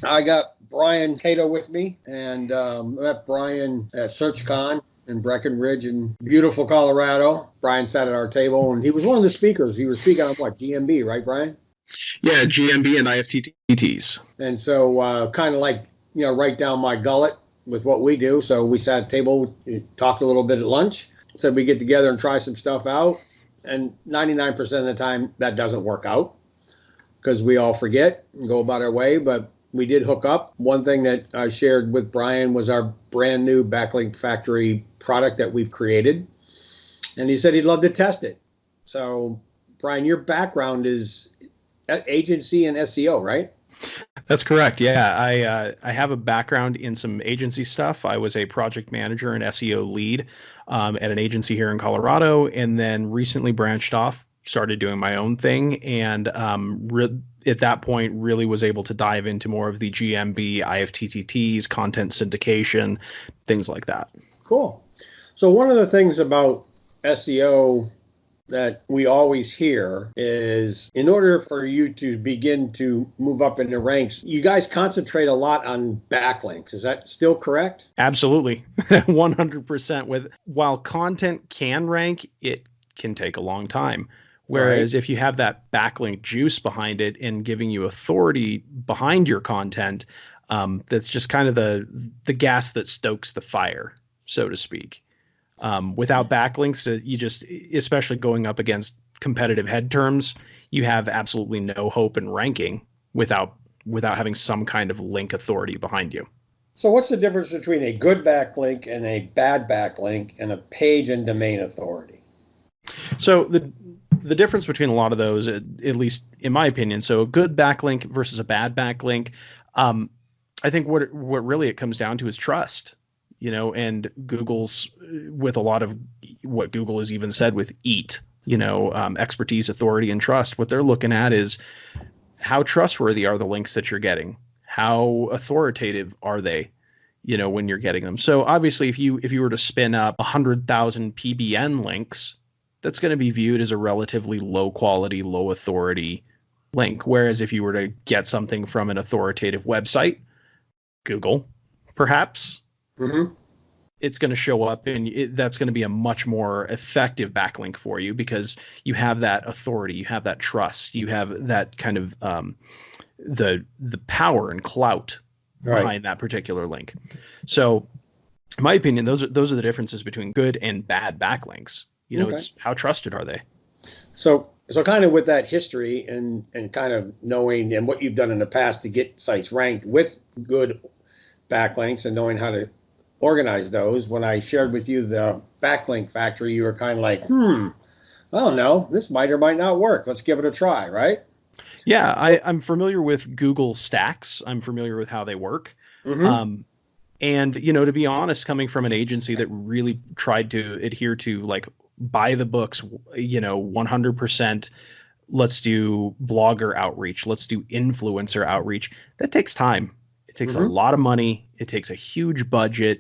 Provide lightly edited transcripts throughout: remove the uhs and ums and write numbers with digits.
I got Brian Cato with me, and met Brian at SearchCon in Breckenridge in beautiful Colorado. Brian sat at our table, and he was one of the speakers. He was speaking on what, GMB, right, Brian? Yeah, GMB and IFTTTs. And so, kind of like, right down my gullet with what we do. So we sat at a table, talked a little bit at lunch, said we get together and try some stuff out. And 99% of the time, that doesn't work out because we all forget and go about our way. But we did hook up. One thing that I shared with Brian was our brand new BackLink Factory product that we've created. And he said he'd love to test it. So, Brian, your background is agency and SEO, right? That's correct. Yeah, I have a background in some agency stuff. I was a project manager and SEO lead at an agency here in Colorado, and then recently branched off, started doing my own thing, and at that point really was able to dive into more of the GMB, IFTTTs, content syndication, things like that. Cool. So one of the things about SEO that we always hear is in order for you to begin to move up in the ranks, you guys concentrate a lot on backlinks. Is that still correct? Absolutely. 100%. While content can rank, it can take a long time. Whereas if you have that backlink juice behind it and giving you authority behind your content, that's just kind of the gas that stokes the fire, so to speak. Without backlinks, you just, especially going up against competitive head terms, you have absolutely no hope in ranking without having some kind of link authority behind you. So what's the difference between a good backlink and a bad backlink and a page and domain authority? So the difference between a lot of those, at least in my opinion, so a good backlink versus a bad backlink, I think what really it comes down to is trust. And Google's, with a lot of what Google has even said with EAT, expertise, authority, and trust, what they're looking at is how trustworthy are the links that you're getting? How authoritative are they, when you're getting them? So obviously, if you were to spin up 100,000 PBN links, that's going to be viewed as a relatively low quality, low authority link. Whereas if you were to get something from an authoritative website, Google, perhaps, it's going to show up, and that's going to be a much more effective backlink for you because you have that authority, you have that trust, you have that kind of the power and clout behind that particular link. So, in my opinion, those are the differences between good and bad backlinks. It's how trusted are they? So kind of with that history and kind of knowing and what you've done in the past to get sites ranked with good backlinks and knowing how to organize those. When I shared with you the backlink factory, you were kind of like, I don't know, this might or might not work. Let's give it a try, right? Yeah, I'm familiar with Google Stacks. I'm familiar with how they work. And, to be honest, coming from an agency that really tried to adhere to like by the books, 100%, let's do blogger outreach, let's do influencer outreach. That takes time. It takes a lot of money. It takes a huge budget.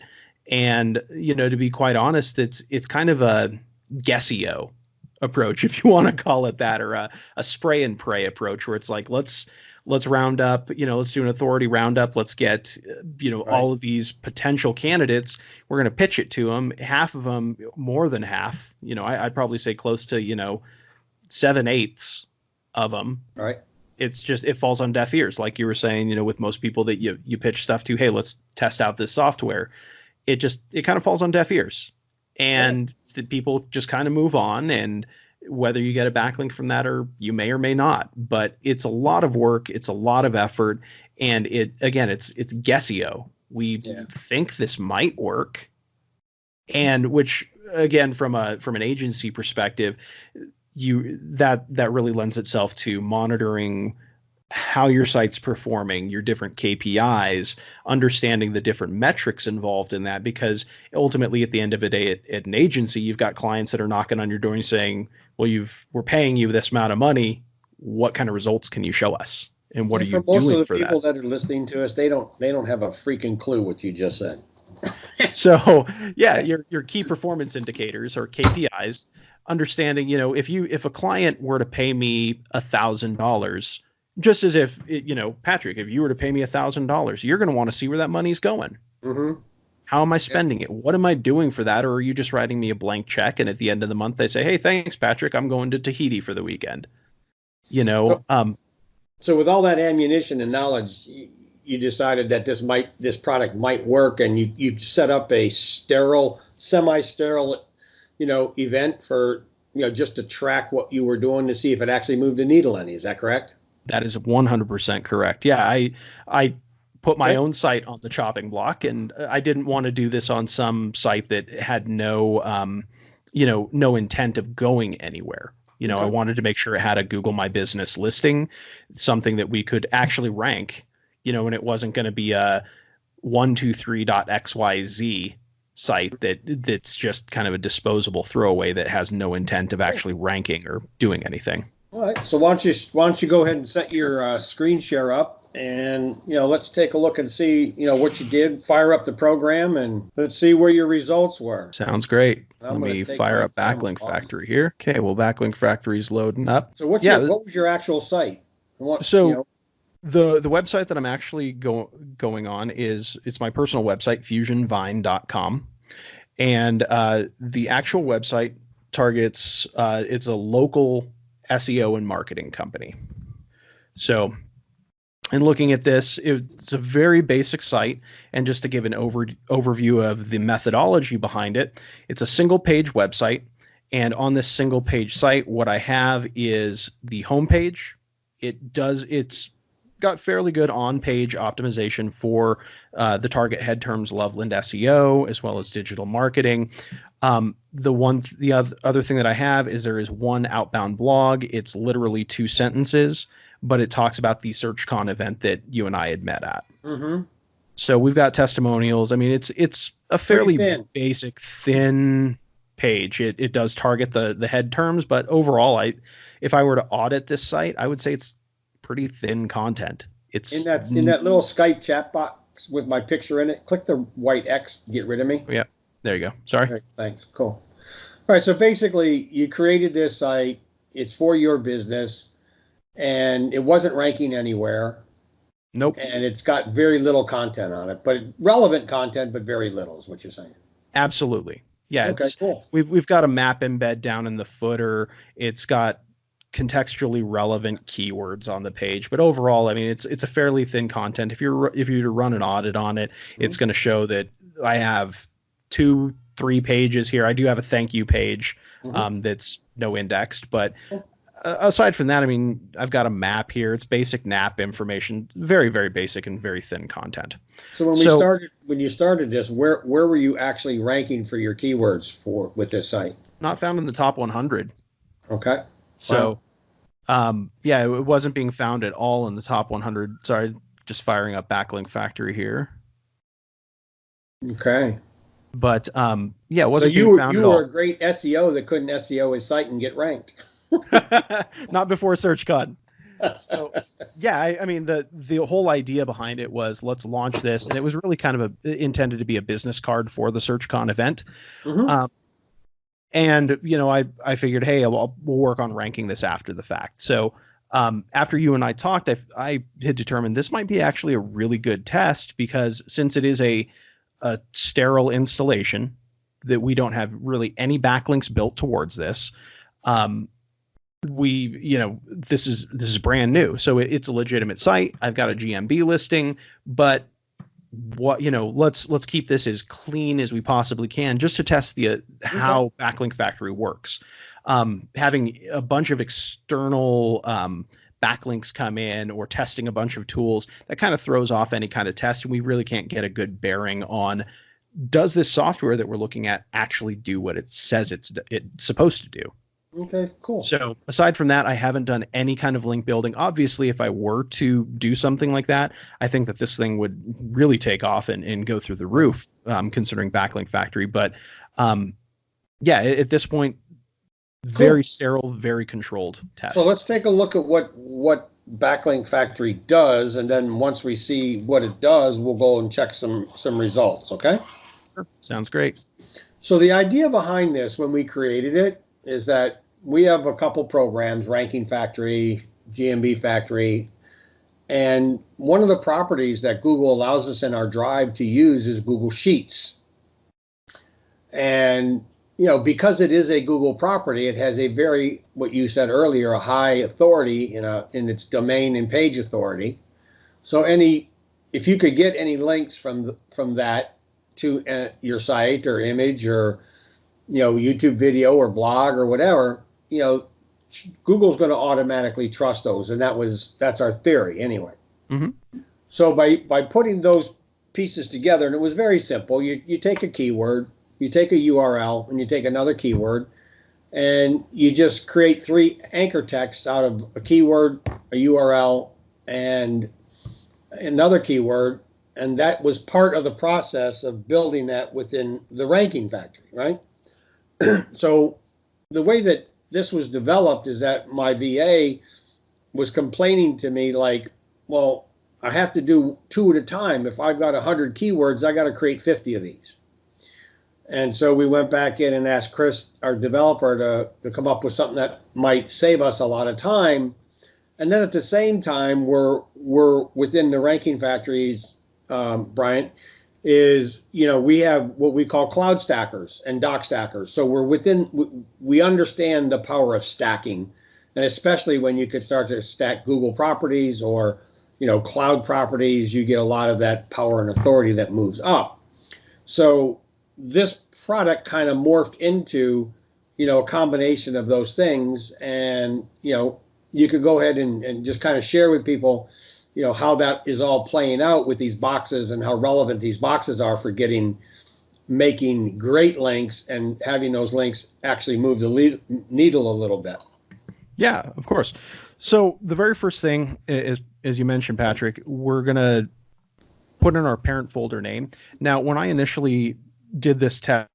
And, to be quite honest, it's kind of a guessio approach, if you want to call it that, or a spray and pray approach where it's like, let's round up, let's do an authority roundup. Let's get, all of these potential candidates. We're going to pitch it to them. Half of them, more than half, I'd probably say close to, 7/8 of them. Right. It's just, it falls on deaf ears. Like you were saying, with most people that you pitch stuff to, hey, let's test out this software. It kind of falls on deaf ears, and the people just kind of move on. And whether you get a backlink from that or you may or may not, but it's a lot of work. It's a lot of effort. And it's guessio. We think this might work. And which, again, from an agency perspective, that really lends itself to monitoring how your site's performing, your different KPIs, understanding the different metrics involved in that, because ultimately at the end of the day at an agency, you've got clients that are knocking on your door and saying, well, we're paying you this amount of money. What kind of results can you show us? And what are you doing for that? Most of the people that are listening to us, they don't have a freaking clue what you just said. So yeah, your key performance indicators or KPIs, understanding, if a client were to pay me $1,000 just as if Patrick, if you were to pay me $1,000, you're going to want to see where that money's going. Mm-hmm. How am I spending it? What am I doing for that? Or are you just writing me a blank check? And at the end of the month, they say, hey, thanks, Patrick. I'm going to Tahiti for the weekend. So with all that ammunition and knowledge, you decided that this product might work, and you set up a semi-sterile, event for, just to track what you were doing to see if it actually moved the needle any. Is that correct? That is 100% correct. Yeah, I put my own site on the chopping block, and I didn't want to do this on some site that had no intent of going anywhere. I wanted to make sure it had a Google My Business listing, something that we could actually rank, and it wasn't going to be a 123.xyz site that's just kind of a disposable throwaway that has no intent of actually ranking or doing anything. All right. So why don't you go ahead and set your screen share up, and let's take a look and see what you did. Fire up the program and let's see where your results were. Sounds great. Let me fire up BackLink Factory here. Okay. Well, BackLink Factory is loading up. So what was your actual site? The website that I'm actually going on it's my personal website, fusionvine.com, and the actual website targets it's a local SEO and marketing company. So, in looking at this, it's a very basic site, and just to give an overview of the methodology behind it, it's a single page website, and on this single page site, what I have is the homepage. It's got fairly good on-page optimization for the target head terms Loveland SEO as well as digital marketing. The other thing that I have is there is one outbound blog. It's literally 2 sentences, but it talks about the SearchCon event that you and I had met at. Mm-hmm. So we've got testimonials. I mean, it's a fairly basic, thin page. It does target the head terms, but overall, if I were to audit this site, I would say it's pretty thin content. It's in that little Skype chat box with my picture in it. Click the white X to get rid of me. Yeah, there you go. Sorry. Right, thanks. Cool. All right. So basically, you created this site. It's for your business, and it wasn't ranking anywhere. Nope. And it's got very little content on it, but relevant content, but very little is what you're saying. Absolutely. Yeah. Okay. Cool. We've got a map embed down in the footer. It's got contextually relevant keywords on the page, but overall, I mean, it's a fairly thin content. If you to run an audit on it, it's going to show that I have 2-3 pages here. I do have a thank you page that's no indexed, but aside from that, I mean, I've got a map here. It's basic NAP information, very, very basic and very thin content. So when you started this, where were you actually ranking for your keywords with this site? Not found in the top 100. Okay. So, yeah, it wasn't being found at all in the top 100. Sorry, just firing up BackLink Factory here. Okay. But yeah, it wasn't being found at all. You were a great SEO that couldn't SEO his site and get ranked. Not before SearchCon. So yeah, I mean the whole idea behind it was let's launch this, and it was really kind of intended to be a business card for the SearchCon event. Mm-hmm. And I figured, hey, we'll work on ranking this after the fact. So after you and I talked, I had determined this might be actually a really good test, because since it is a sterile installation that we don't have really any backlinks built towards this, this is brand new. So it's a legitimate site. I've got a GMB listing, but let's keep this as clean as we possibly can, just to test how BackLink Factory works. Having a bunch of external backlinks come in, or testing a bunch of tools, that kind of throws off any kind of test, and we really can't get a good bearing on, does this software that we're looking at actually do what it says it's supposed to do. Okay, cool. So aside from that, I haven't done any kind of link building. Obviously, if I were to do something like that, I think that this thing would really take off and go through the roof, considering BackLink Factory. But yeah, at this point, very sterile, very controlled test. So let's take a look at what BackLink Factory does, and then once we see what it does, we'll go and check some results, okay? Sure. Sounds great. So the idea behind this, when we created it, is that we have a couple programs, Ranking Factory, GMB Factory, And one of the properties that Google allows us in our Drive to use is Google Sheets. And, because it is a Google property, it has a very, what you said earlier, a high authority in its domain and page authority. So if you could get any links from that to your site or image or, YouTube video or blog or whatever, Google's going to automatically trust those. And that's our theory anyway. Mm-hmm. So by putting those pieces together, and it was very simple, you take a keyword, you take a URL, and you take another keyword, and you just create 3 anchor texts out of a keyword, a URL, and another keyword. And that was part of the process of building that within the ranking factory, right? So the way that this was developed is that my VA was complaining to me like, well, I have to do 2 at a time. If I've got 100 keywords, I got to create 50 of these. And so we went back in and asked Chris, our developer, to come up with something that might save us a lot of time. And then at the same time, we're within the ranking factories, Bryant, is, we have what we call cloud stackers and doc stackers. So we understand the power of stacking, and especially when you could start to stack Google properties or, cloud properties, you get a lot of that power and authority that moves up. So this product kind of morphed into, a combination of those things. And, you could go ahead and just kind of share with people, how that is all playing out with these boxes and how relevant these boxes are for making great links and having those links actually move the needle a little bit. Yeah, of course. So the very first thing is, as you mentioned, Patrick, we're going to put in our parent folder name. Now, when I initially did this test,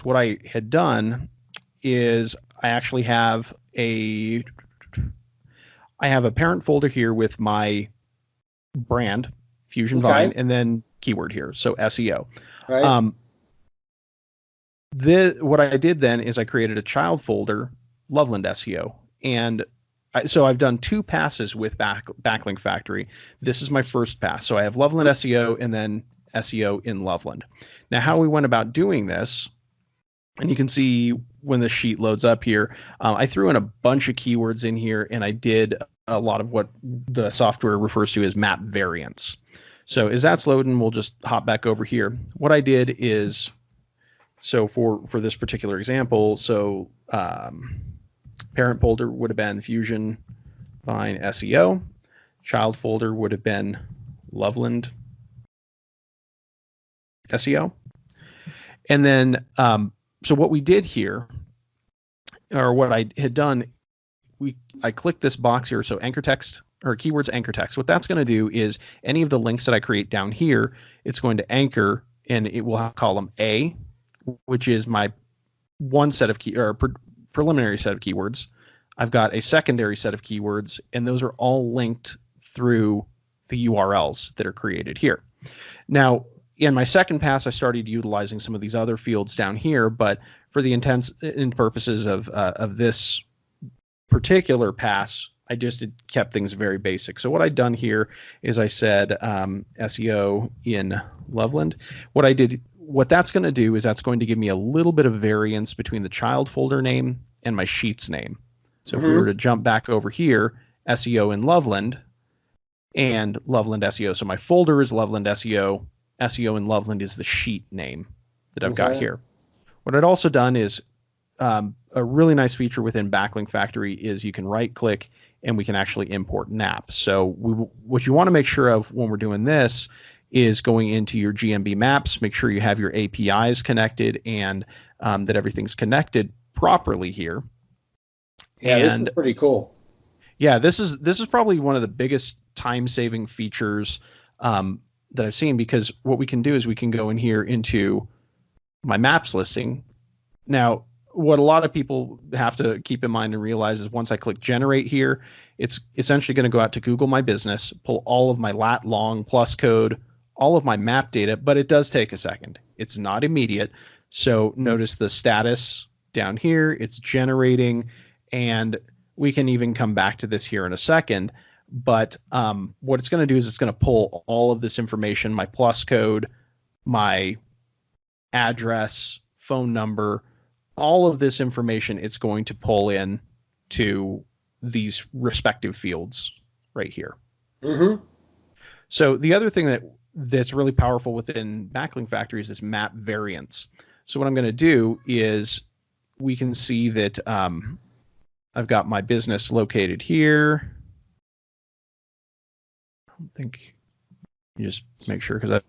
what I had done is I actually have a parent folder here with my brand, Fusion Vine, and then keyword here, so SEO. Right. What I did then is I created a child folder, Loveland SEO, and so I've done 2 passes with Backlink Factory. This is my first pass. So I have Loveland SEO and then SEO in Loveland. Now, how we went about doing this, and you can see when the sheet loads up here, I threw in a bunch of keywords in here, and I did a lot of what the software refers to as map variants. So as that's loading, we'll just hop back over here. What I did is, so for this particular example, so parent folder would have been Fusion Vine SEO. Child folder would have been Loveland SEO. And then, so what we did here, or what I had done, I clicked this box here, so anchor text, or keywords anchor text. What that's going to do is any of the links that I create down here, it's going to anchor, and it will have column A, which is my one set of preliminary set of keywords. I've got a secondary set of keywords, and those are all linked through the URLs that are created here. Now, in my second pass, I started utilizing some of these other fields down here, but for the intents and purposes of this particular pass, I just kept things very basic. So what I'd done here is I said SEO in Loveland. What that's going to do is that's going to give me a little bit of variance between the child folder name and my sheets name. So if we were to jump back over here, SEO in Loveland and Loveland SEO. So my folder is Loveland SEO. SEO in Loveland is the sheet name that I've got here. What I'd also done is a really nice feature within Backlink Factory is you can right click and we can actually import maps. So what you want to make sure of when we're doing this is going into your GMB maps, make sure you have your APIs connected and that everything's connected properly here. Yeah, and this is pretty cool. Yeah, this is probably one of the biggest time-saving features that I've seen, because what we can do is we can go in here into my maps listing. Now, what a lot of people have to keep in mind and realize is once I click generate here, it's essentially going to go out to Google My Business, pull all of my lat long plus code, all of my map data, but it does take a second. It's not immediate. So notice the status down here, it's generating, and we can even come back to this here in a second. But what it's going to do is it's going to pull all of this information, my plus code, my address, phone number, all of this information it's going to pull in to these respective fields right here. Mm-hmm. So the other thing that's really powerful within Backlink Factory is this map variance. So what I'm going to do is we can see that I've got my business located here. I don't think, you just make sure, because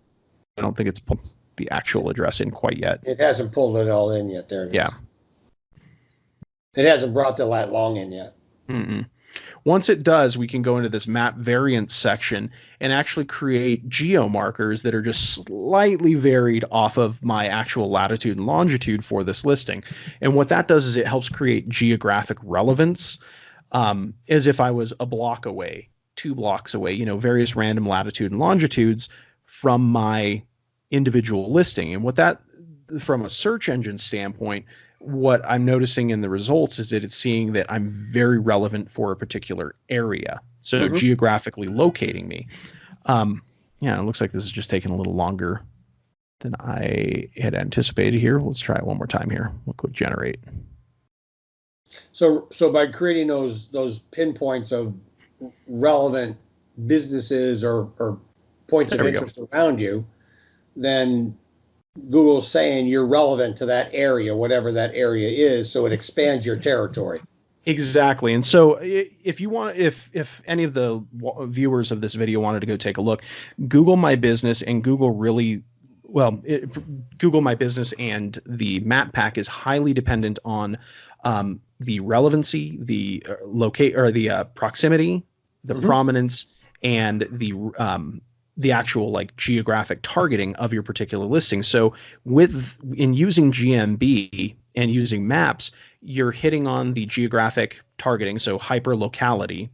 I don't think it's pulled the actual address in quite yet. It hasn't pulled it all in yet. There it is. Yeah. It hasn't brought the lat long in yet. Mm-mm. Once it does, we can go into this map variance section and actually create geo markers that are just slightly varied off of my actual latitude and longitude for this listing. And what that does is it helps create geographic relevance, as if I was a block away, 2 blocks away, various random latitude and longitudes from my individual listing. And what that, from a search engine standpoint, what I'm noticing in the results is that it's seeing that I'm very relevant for a particular area. So geographically locating me. Yeah, it looks like this is just taking a little longer than I had anticipated here. Let's try it one more time here. We'll click generate. So by creating those pinpoints of relevant businesses or points of interest around you, then Google's saying you're relevant to that area, whatever that area is, so it expands your territory. Exactly. And so if you want, if any of the viewers of this video wanted to go take a look, Google My Business and Google really, Google My Business and the map pack is highly dependent on the relevancy, the proximity, the prominence, and the actual like geographic targeting of your particular listing. So in using GMB and using maps, you're hitting on the geographic targeting, so hyper locality.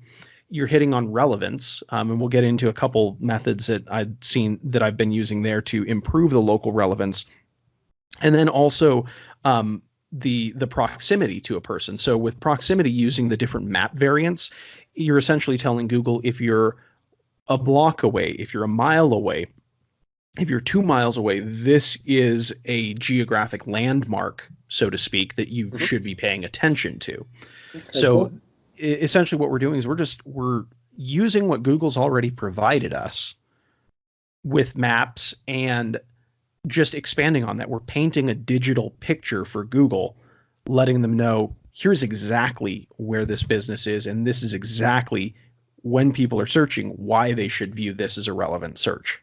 You're hitting on relevance, and we'll get into a couple methods that I've been using there to improve the local relevance, and then also the proximity to a person. So with proximity, using the different map variants, you're essentially telling Google if you're a block away, if you're a mile away, if you're 2 miles away, this is a geographic landmark, so to speak, that you should be paying attention to. Okay, so essentially what we're doing is we're using what Google's already provided us with maps and just expanding on that. We're painting a digital picture for Google, letting them know, here's exactly where this business is, and this is exactly when people are searching, why they should view this as a relevant search.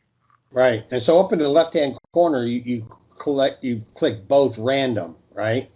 Right. And so up in the left-hand corner, you click both random, right?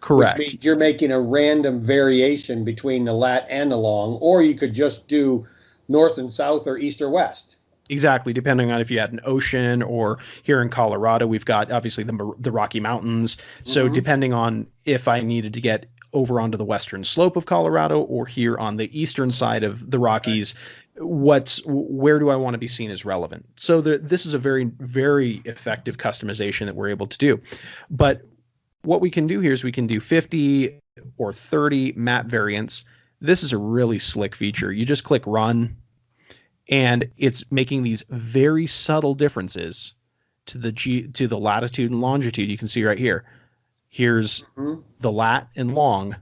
Correct. Which means you're making a random variation between the lat and the long, or you could just do north and south or east or west. Exactly, depending on if you had an ocean, or here in Colorado, we've got obviously the Rocky Mountains. So depending on if I needed to get over onto the western slope of Colorado or here on the eastern side of the Rockies, where do I want to be seen as relevant? So this is a very, very effective customization that we're able to do. But what we can do here is we can do 50 or 30 map variants. This is a really slick feature. You just click run, and it's making these very subtle differences to the latitude and longitude. You can see right here. Here's the lat and long,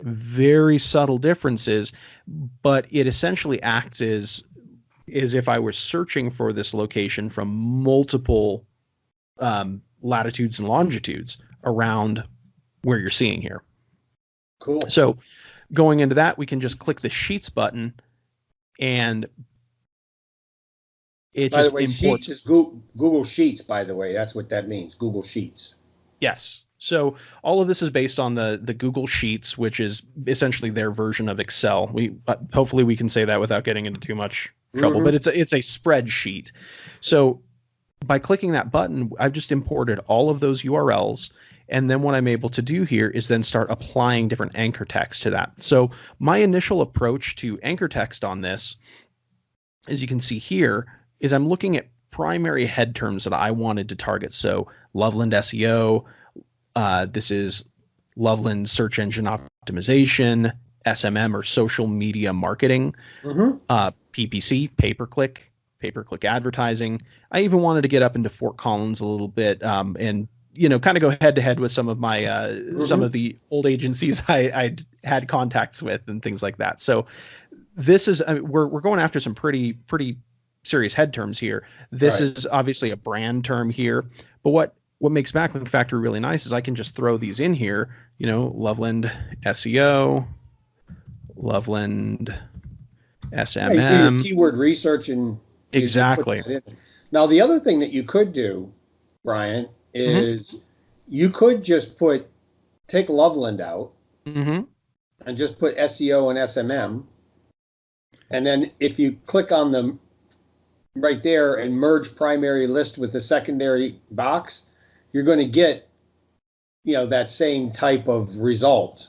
very subtle differences, but it essentially acts as if I were searching for this location from multiple latitudes and longitudes around where you're seeing here. Cool. So going into that, we can just click the Sheets button, and it by just the way, imports. Sheets is Google Sheets, by the way. That's what that means, Google Sheets. Yes. So all of this is based on the Google Sheets, which is essentially their version of Excel. Hopefully we can say that without getting into too much trouble, but it's a spreadsheet. So by clicking that button, I've just imported all of those URLs. And then what I'm able to do here is then start applying different anchor text to that. So my initial approach to anchor text on this, as you can see here, is I'm looking at primary head terms that I wanted to target. So Loveland SEO, this is Loveland search engine optimization, SMM or social media marketing, PPC, pay-per-click advertising. I even wanted to get up into Fort Collins a little bit, and kind of go head to head with some of my some of the old agencies I had contacts with and things like that. So this is we're going after some pretty serious head terms here. This is obviously a brand term here, but what makes Backlink Factory really nice is I can just throw these in here. Loveland SEO, Loveland SMM. Yeah, you do your keyword research and exactly. Now the other thing that you could do, Brian, is you could just take Loveland out and just put SEO and SMM, and then if you click on them right there and merge primary list with the secondary box, you're going to get that same type of result.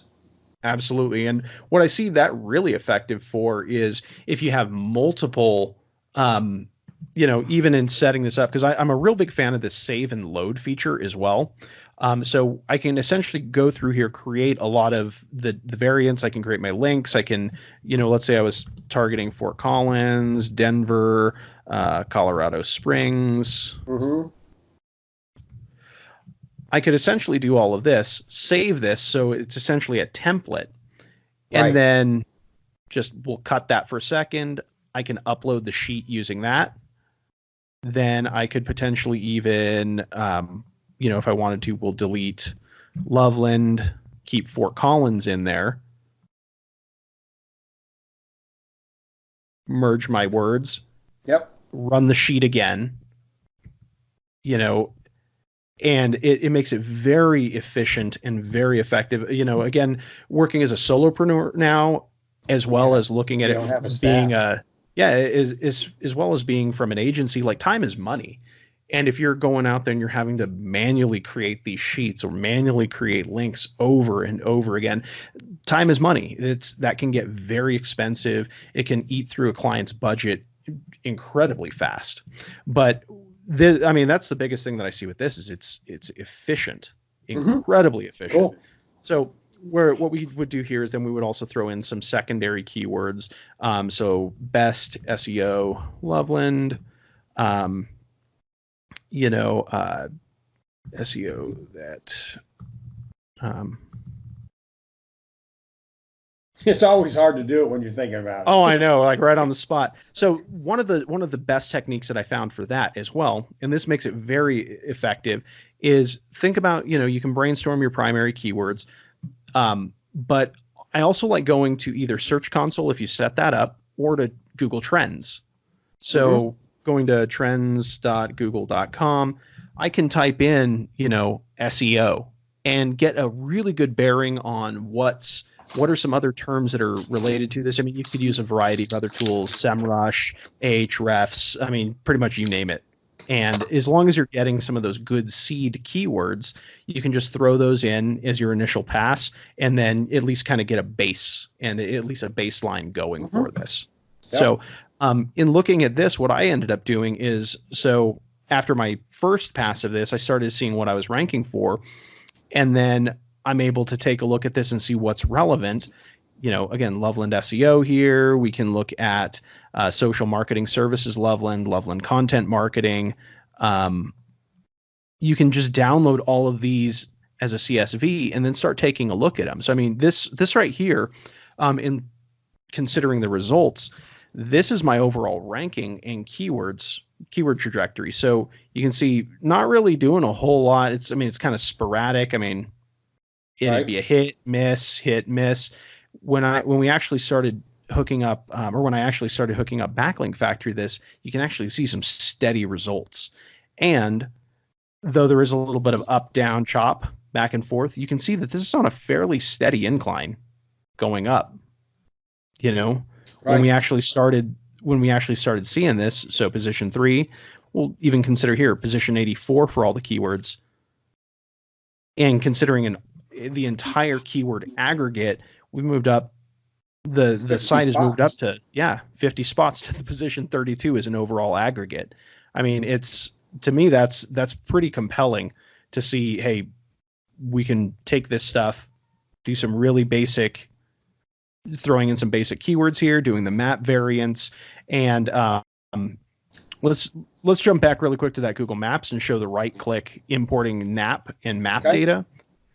Absolutely. And what I see that really effective for is if you have multiple even in setting this up, because I'm a real big fan of this save and load feature as well. So I can essentially go through here, create a lot of the variants. I can create my links. I can, let's say I was targeting Fort Collins, Denver, Colorado Springs. I could essentially do all of this, save this. So it's essentially a template. And then we'll cut that for a second. I can upload the sheet using that. Then I could potentially even, if I wanted to, we'll delete Loveland, keep Fort Collins in there, merge my words, run the sheet again, and it makes it very efficient and very effective. Again, working as a solopreneur now, as well as looking at it being as well as being from an agency, like time is money. And if you're going out there and you're having to manually create these sheets or manually create links over and over again, time is money. That can get very expensive. It can eat through a client's budget incredibly fast. But that's the biggest thing that I see with this is it's efficient, incredibly efficient. Cool. So what we would do here is then we would also throw in some secondary keywords. So best SEO Loveland, SEO that. It's always hard to do it when you're thinking about it. Oh, I know, like right on the spot. So one of the best techniques that I found for that as well, and this makes it very effective, is think about, you can brainstorm your primary keywords. But I also like going to either Search Console if you set that up, or to Google Trends. So going to trends.google.com, I can type in, SEO and get a really good bearing on what are some other terms that are related to this. I mean, you could use a variety of other tools, SEMrush, Ahrefs, pretty much you name it. And as long as you're getting some of those good seed keywords, you can just throw those in as your initial pass, and then at least kind of get a base and at least a baseline going for this. Yep. So in looking at this, what I ended up doing is, so after my first pass of this, I started seeing what I was ranking for, and then I'm able to take a look at this and see what's relevant. Again, Loveland SEO here. We can look at social marketing services, Loveland content marketing. You can just download all of these as a CSV and then start taking a look at them. So, this right here, in considering the results, this is my overall ranking in keyword trajectory. So you can see not really doing a whole lot. It's kind of sporadic. It'd be a hit, miss. When we actually started hooking up, when I actually started hooking up Backlink Factory, you can actually see some steady results. And though there is a little bit of up, down, chop, back and forth, you can see that this is on a fairly steady incline going up. When we actually started seeing this, so position 3, we'll even consider here position 84 for all the keywords. And considering the entire keyword aggregate, we moved up. The site has moved up to 50 spots to the position 32 as an overall aggregate. It's, to me, that's pretty compelling to see. Hey, we can take this stuff, do some really basic throwing in some basic keywords here, doing the map variants, and let's jump back really quick to that Google Maps and show the right click importing NAP and map data.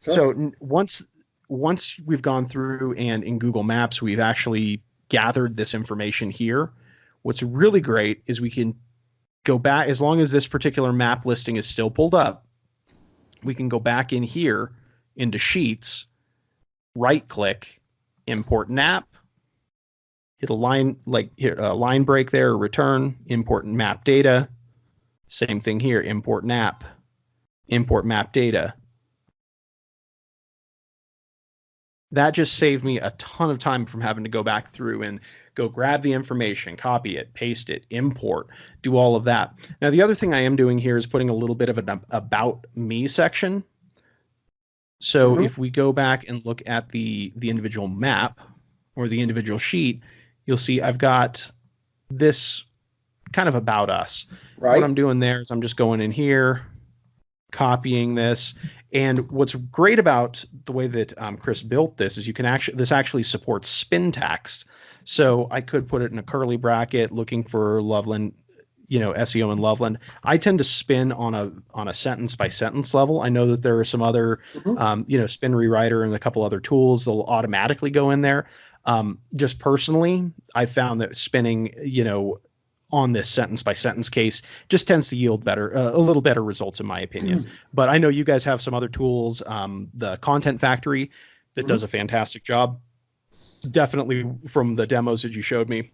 Sure. So once we've gone through and in Google Maps, we've actually gathered this information here. What's really great is we can go back, as long as this particular map listing is still pulled up, we can go back in here into Sheets, right click, import NAP, hit a line like here, a line break there, return, import map data. Same thing here, import NAP, import map data. That just saved me a ton of time from having to go back through and go grab the information, copy it, paste it, import, do all of that. Now, the other thing I am doing here is putting a little bit of an about me section. So if we go back and look at the individual map or the individual sheet, you'll see I've got this kind of about us. Right. What I'm doing there is I'm just going in here, copying this. And what's great about the way that Chris built this is this actually supports spin text. So I could put it in a curly bracket looking for Loveland, SEO in Loveland. I tend to spin on a sentence by sentence level. I know that there are some other, spin rewriter and a couple other tools that'll automatically go in there. Just personally, I found that spinning, on this sentence by sentence case just tends to yield a little better results in my opinion. But I know you guys have some other tools, the Content Factory that does a fantastic job. Definitely from the demos that you showed me.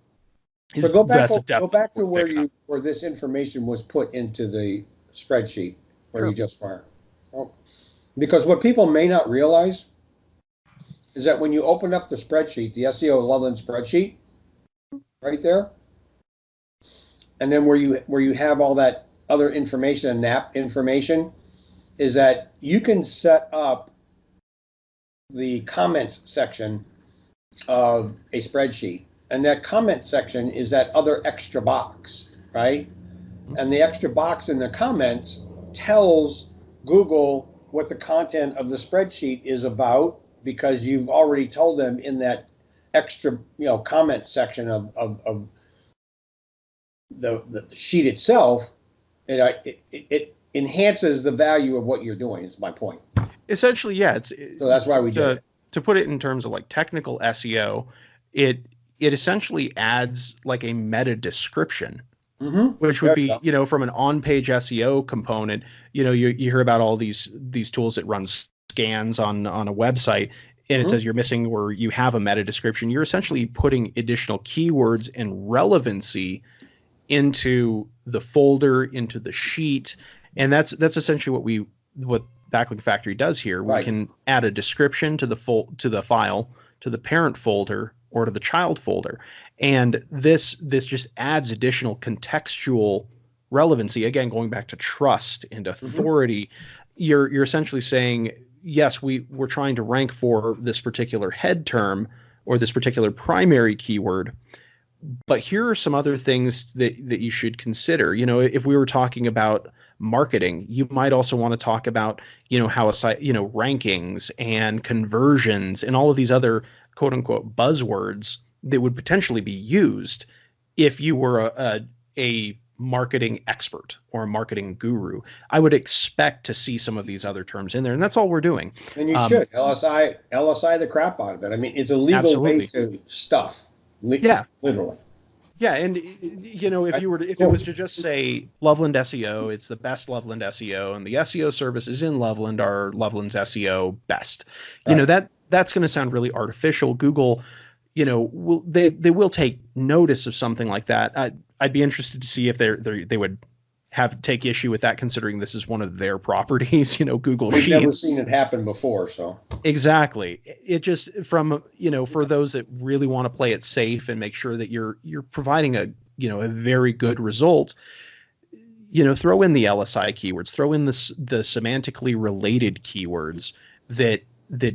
So go back to where this information was put into the spreadsheet where you just were. Because what people may not realize is that when you open up the spreadsheet, the SEO Loveland spreadsheet, right there, and then where you have all that other information and NAP information, is that you can set up the comments section of a spreadsheet. And that comment section is that other extra box, right? And the extra box in the comments tells Google what the content of the spreadsheet is about, because you've already told them in that extra, comment section of the sheet itself. It enhances the value of what you're doing, is my point. Essentially, yeah. So that's why we did it. To put it in terms of like technical SEO, it essentially adds like a meta description, which would be, from an on-page SEO component, you hear about all these tools that run scans on a website, and it says you're missing or you have a meta description. You're essentially putting additional keywords and relevancy into the folder, into the sheet. And that's essentially what BackLink Factory does here. Right. We can add a description to the file, to the parent folder, or to the child folder. And this just adds additional contextual relevancy. Again, going back to trust and authority, you're essentially saying, yes, we're trying to rank for this particular head term or this particular primary keyword, but here are some other things that you should consider. If we were talking about marketing, you might also want to talk about, how a site, rankings and conversions and all of these other quote unquote buzzwords that would potentially be used if you were a marketing expert or a marketing guru. I would expect to see some of these other terms in there, and that's all we're doing. And you should LSI the crap out of it. I mean, it's a legal way to stuff. Literally. Yeah, and if it was to just say Loveland SEO, it's the best Loveland SEO, and the SEO services in Loveland are Loveland's SEO best. Right. That's going to sound really artificial. Google, they will take notice of something like that. I'd be interested to see if they would take issue with that, considering this is one of their properties. Google Sheets. We've never seen it happen before, so exactly. It just for those that really want to play it safe and make sure that you're providing a very good result. Throw in the LSI keywords, throw in the semantically related keywords that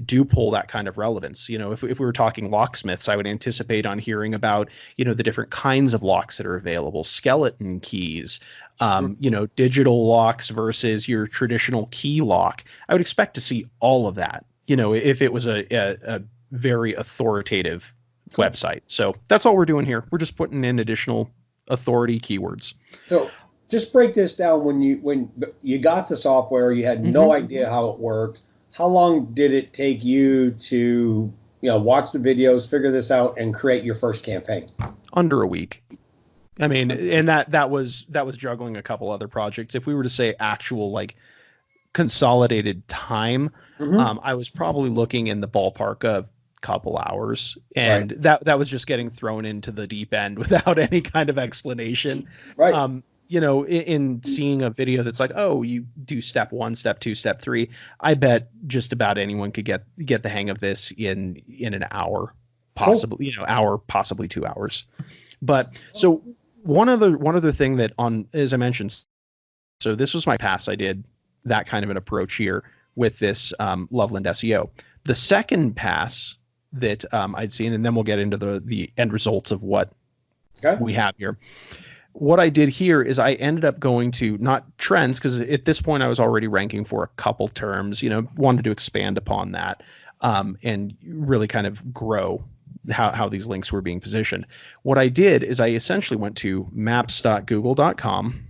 do pull that kind of relevance. If we were talking locksmiths, I would anticipate on hearing about, the different kinds of locks that are available, skeleton keys, digital locks versus your traditional key lock. I would expect to see all of that, if it was a very authoritative website. So that's all we're doing here. We're just putting in additional authority keywords. So just break this down. When you got the software, you had no idea how it worked. How long did it take you to watch the videos, figure this out, and create your first campaign? Under a week. I mean, and that was juggling a couple other projects. If we were to say actual like consolidated time, I was probably looking in the ballpark of couple hours, and that was just getting thrown into the deep end without any kind of explanation. In seeing a video that's like, oh, you do step 1, step 2, step 3, I bet just about anyone could get the hang of this in an hour, possibly hour, possibly 2 hours. But so one other thing that, as I mentioned, so this was my pass. I did that kind of an approach here with this Loveland SEO. The second pass that I'd seen, and then we'll get into the end results of what we have here. What I did here is I ended up going to not trends, because at this point I was already ranking for a couple terms, wanted to expand upon that and really kind of grow how these links were being positioned. What I did is I essentially went to maps.google.com.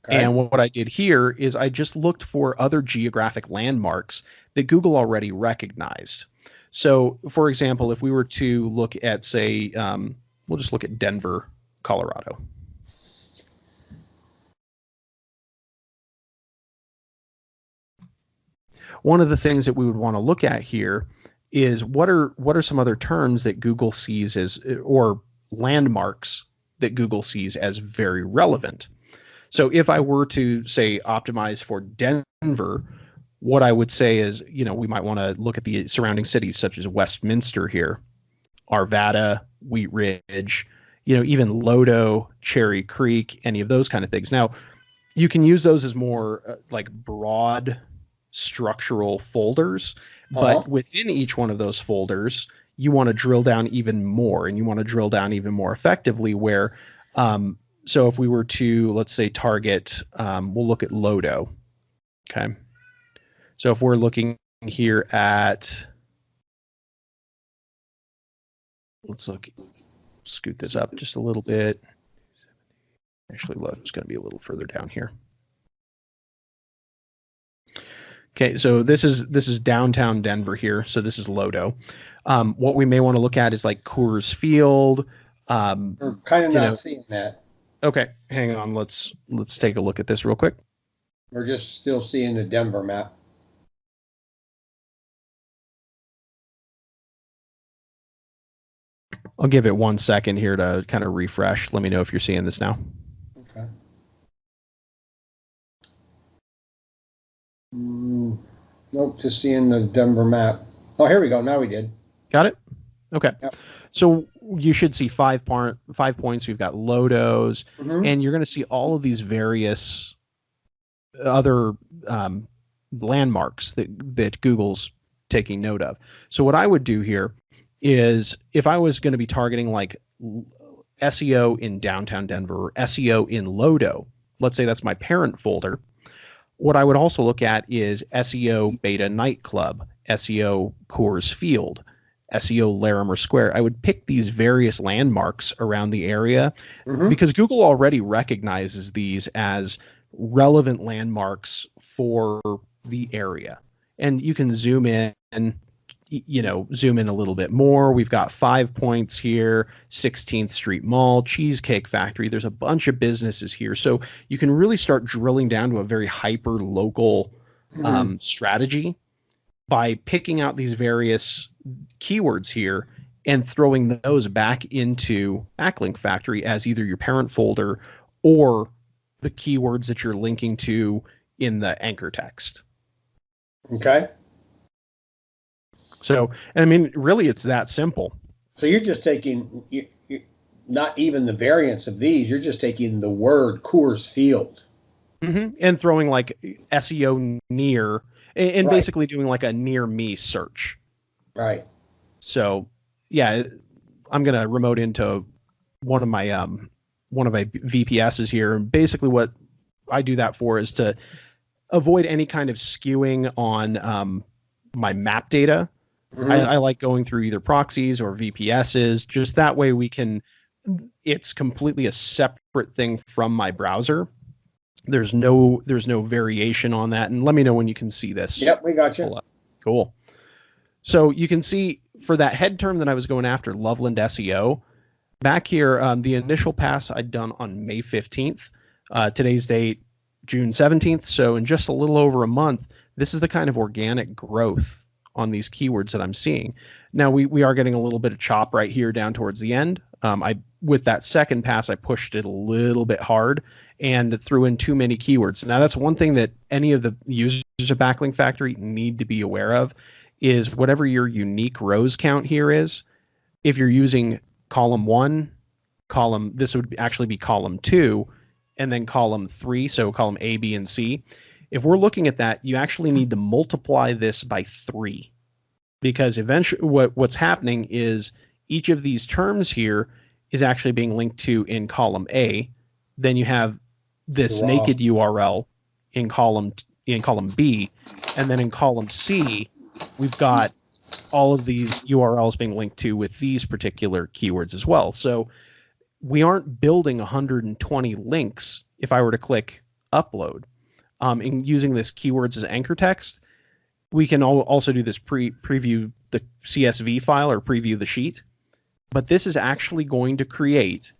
And what I did here is I just looked for other geographic landmarks that Google already recognized. So, for example, if we were to look at, say, we'll just look at Denver, Colorado. One of the things that we would want to look at here is what are some other terms that Google sees as, or landmarks that Google sees as very relevant. So if I were to say optimize for Denver, what I would say is, we might want to look at the surrounding cities such as Westminster here, Arvada, Wheat Ridge, even Lodo, Cherry Creek, any of those kind of things. Now, you can use those as more like broad structural folders, but within each one of those folders, you want to drill down even more, and you want to drill down even more effectively where, so if we were to, let's say, target, we'll look at Lodo. Okay. So if we're looking here at, let's scoot this up just a little bit. Actually, Lodo's going to be a little further down here. Okay, so this is downtown Denver here. So this is Lodo. What we may want to look at is like Coors Field. We're kind of not seeing that. Okay, hang on. Let's take a look at this real quick. We're just still seeing the Denver map. I'll give it 1 second here to kind of refresh. Let me know if you're seeing this now. Okay. Nope, just seeing the Denver map. Oh, here we go. Now we did. Got it? Okay. Yep. So you should see 5 points. We've got Lodos, and you're going to see all of these various other landmarks that Google's taking note of. So what I would do here is, if I was going to be targeting like SEO in downtown Denver or SEO in Lodo, let's say that's my parent folder, what I would also look at is SEO Beta Nightclub, SEO Coors Field, SEO Larimer Square. I would pick these various landmarks around the area because Google already recognizes these as relevant landmarks for the area. And you can zoom in a little bit more. We've got 5 points here, 16th Street Mall, Cheesecake Factory. There's a bunch of businesses here. So you can really start drilling down to a very hyper local strategy by picking out these various keywords here and throwing those back into Backlink Factory as either your parent folder or the keywords that you're linking to in the anchor text. Okay. So, I mean, really, it's that simple. So you're just taking, not even the variants of these, you're just taking the word Coors Field. And throwing like SEO near, and basically doing like a near me search. Right. So, yeah, I'm going to remote into one of my VPSs here. And basically what I do that for is to avoid any kind of skewing on my map data. I like going through either proxies or VPSs. Just that way it's completely a separate thing from my browser. There's no variation on that. And let me know when you can see this. Yep, we got you. Cool. So you can see for that head term that I was going after, Loveland SEO, back here, the initial pass I'd done on May 15th. Today's date, June 17th. So in just a little over a month, this is the kind of organic growth on these keywords that I'm seeing. Now we are getting a little bit of chop right here down towards the end. With that second pass, I pushed it a little bit hard and threw in too many keywords. Now that's one thing that any of the users of Backlink Factory need to be aware of is whatever your unique rows count here is. If you're using column 1, this would actually be column 2, and then column 3, so column A, B, and C. If we're looking at that, you actually need to multiply this by 3, because eventually what's happening is each of these terms here is actually being linked to in column A. Then you have this naked URL in column B, and then in column C, we've got all of these URLs being linked to with these particular keywords as well. So we aren't building 120 links if I were to click upload. In using this keywords as anchor text, we can also do this preview the CSV file or preview the sheet. But this is actually going to create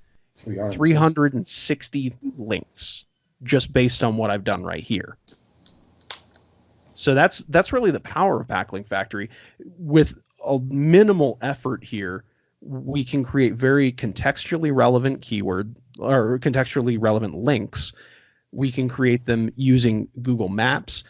360 links just based on what I've done right here. So that's really the power of Backlink Factory. With a minimal effort here, we can create very contextually relevant keyword or contextually relevant links. We can create them using Google Maps,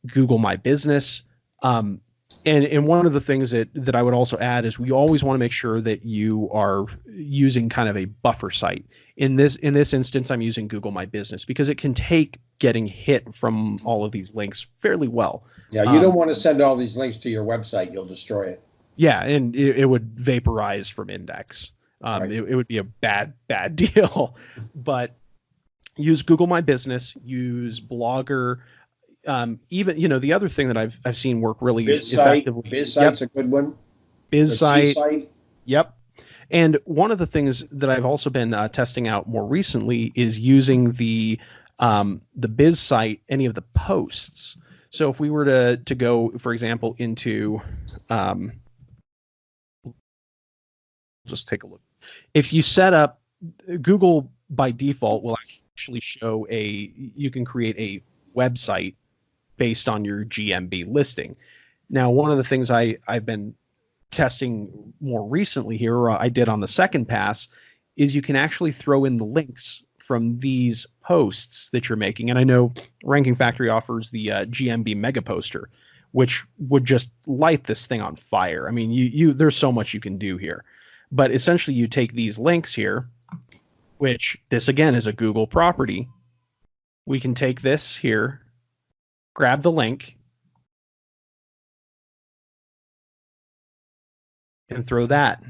Google My Business. And one of the things that I would also add is we always want to make sure that you are using kind of a buffer site. In this instance, I'm using Google My Business because it can take getting hit from all of these links fairly well. Yeah, you don't want to send all these links to your website. You'll destroy it. Yeah, and it would vaporize from index. Right. It would be a bad deal. But use Google My Business, use Blogger. Even the other thing that I've seen work really effectively. BizSite's a good one. BizSite. Yep. And one of the things that I've also been testing out more recently is using the BizSite, any of the posts. So if we were to go, for example, into just take a look. If you set up Google by default will actually show you can create a website based on your GMB listing. Now, one of the things I've been testing more recently here, or I did on the second pass, is you can actually throw in the links from these posts that you're making. And I know Ranking Factory offers the GMB Mega Poster, which would just light this thing on fire. I mean, there's so much you can do here. But essentially, you take these links here, which this, again, is a Google property. We can take this here, grab the link, and throw that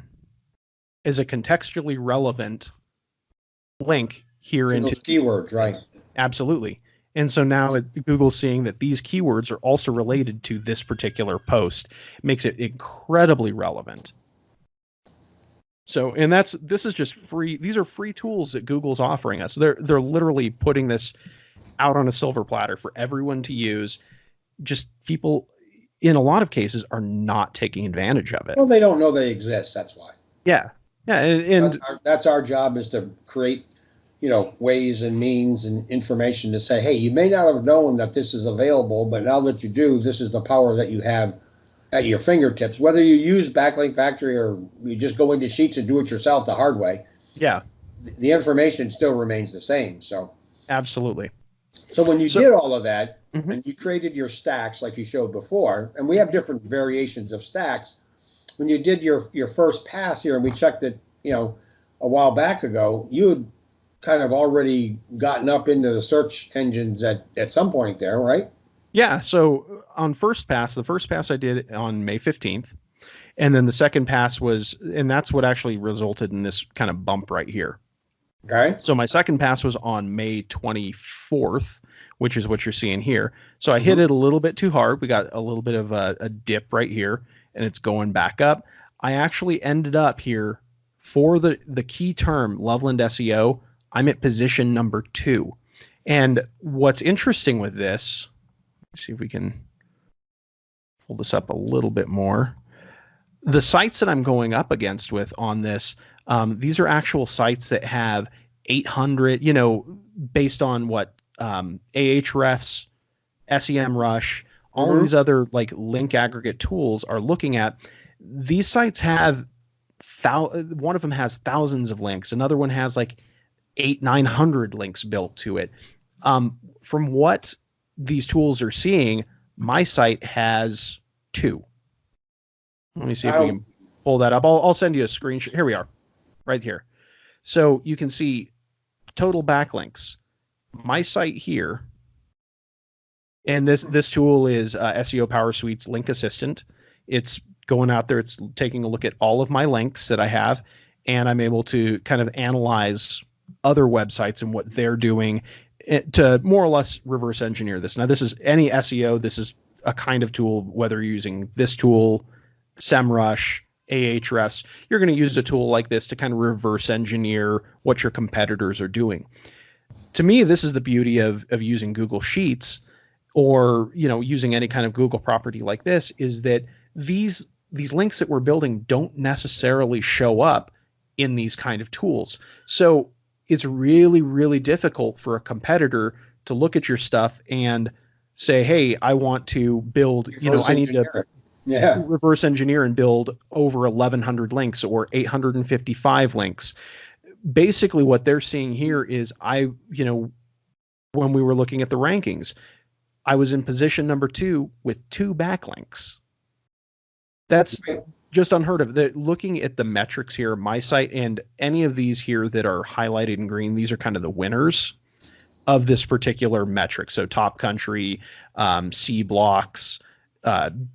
as a contextually relevant link here into those keywords, right? Absolutely. And so now Google's seeing that these keywords are also related to this particular post. It makes it incredibly relevant. So, and this is just free. These are free tools that Google's offering us. They're literally putting this out on a silver platter for everyone to use. Just people, in a lot of cases, are not taking advantage of it. Well, they don't know they exist. That's why. Yeah. And that's our job, is to create, ways and means and information to say, hey, you may not have known that this is available, but now that you do, this is the power that you have at your fingertips. Whether you use Backlink Factory or you just go into Sheets and do it yourself the hard way. Yeah. The information still remains the same. So. Absolutely. So when you did all of that, mm-hmm. and you created your stacks like you showed before, and we have different variations of stacks. When you did your first pass here, and we checked it, a while back ago, you had kind of already gotten up into the search engines at some point there, right? Yeah. So on the first pass I did on May 15th, and then the second pass and that's what actually resulted in this kind of bump right here. Okay. So my second pass was on May 24th, which is what you're seeing here. So I hit it a little bit too hard. We got a little bit of a dip right here. and it's going back up. I actually ended up here for the key term Loveland SEO. I'm at position number 2. And what's interesting with this, let's see if we can pull this up a little bit more. The sites that I'm going up against with on this, these are actual sites that have 800, based on what Ahrefs, SEMrush, all of these other like link aggregate tools are looking at. These sites have one of them has thousands of links. Another one has like 900 links built to it. From what these tools are seeing, my site has 2. Let me see if we can pull that up. I'll send you a screenshot. Here we are, right here. So you can see total backlinks. My site here, and this tool is SEO Power Suite's Link Assistant. It's going out there. It's taking a look at all of my links that I have, and I'm able to kind of analyze other websites and what they're doing to more or less reverse engineer this. Now, this is any SEO. This is a kind of tool, whether you're using this tool, SEMrush, Ahrefs, you're going to use a tool like this to kind of reverse engineer what your competitors are doing. To me, this is the beauty of using Google Sheets or, using any kind of Google property like this, is that these links that we're building don't necessarily show up in these kind of tools. So it's really, really difficult for a competitor to look at your stuff and say, hey, I want to build, I need to reverse engineer and build over 1,100 links or 855 links. Basically, what they're seeing here is when we were looking at the rankings, I was in position number 2 with 2 backlinks. That's just unheard of. Looking at the metrics here, my site and any of these here that are highlighted in green, these are kind of the winners of this particular metric. So top country, C blocks,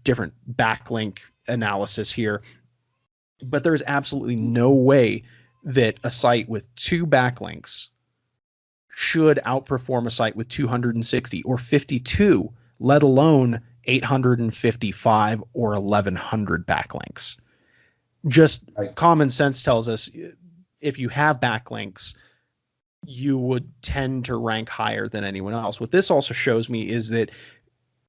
different backlink analysis here. But there's absolutely no way that a site with 2 backlinks should outperform a site with 260 or 52, let alone 855 or 1,100 backlinks. Just common sense tells us if you have backlinks, you would tend to rank higher than anyone else. What this also shows me is that